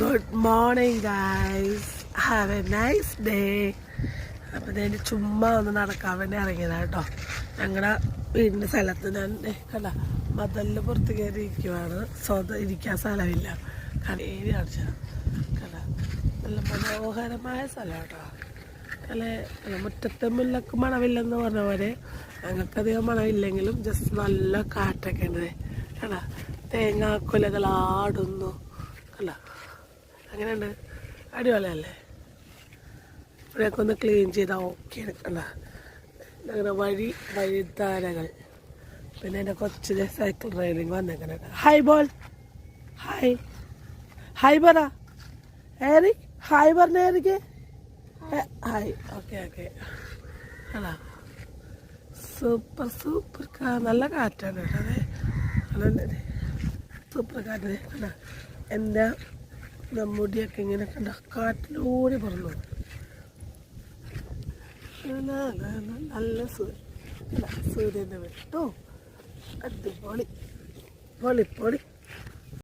Good morning guys, have A nice day. അപ്പം ഞാൻ ചുമ്മാ ഒന്ന് നടക്കാൻ വേണ്ടി ഇറങ്ങിയതാണ് കേട്ടോ. ഞങ്ങളുടെ വീടിൻ്റെ സ്ഥലത്ത് ഞാൻ കണ്ട മതലിൽ പുറത്ത് കയറി ഇരിക്കുവാണ്. ഇരിക്കാൻ സ്ഥലമില്ല. കടേരി കാണിച്ചാൽ കണ്ട നല്ല മനോഹരമായ സ്ഥലം കേട്ടോ. അല്ലെ മുറ്റത്തെ മുല്ലക്ക് മണമില്ലെന്ന് പറഞ്ഞ പോലെ ഞങ്ങൾക്കധികം മണമില്ലെങ്കിലും ജസ്റ്റ് നല്ല കാറ്റൊക്കെ ഉണ്ട്. കണ്ട തേങ്ങാക്കൊലകൾ ആടുന്നു. കണ്ട അങ്ങനെയുണ്ട്, അടിപൊളിയല്ലേ. ഇവിടെയൊക്കെ ഒന്ന് ക്ലീൻ ചെയ്താൽ ഓക്കെ. കണ്ട ഞങ്ങളുടെ വഴിത്താരകൾ. പിന്നെ എൻ്റെ കൊച്ചിലെ സൈക്കിൾ റൈഡിങ് വന്നേക്കണ. ഹായ് ബോൾ, ഹായ് ഹായ് പറ ഏറി, ഹായ് പറഞ്ഞ ഏറിക്ക് ഹായ്. Okay okay. അല്ല സൂപ്പർ സൂപ്പർ നല്ല കാറ്റാണ് കേട്ടോ. അതെ സൂപ്പർ കാറ്റ്. കണ്ട എൻ്റെ മുടിയൊക്കെ ഇങ്ങനെ കണ്ട കാറ്റിലൂടെ പറന്നു. നല്ല സൂര്യൻ്റെ വിട്ടോ. അടിപൊളി പൊളി പൊളി.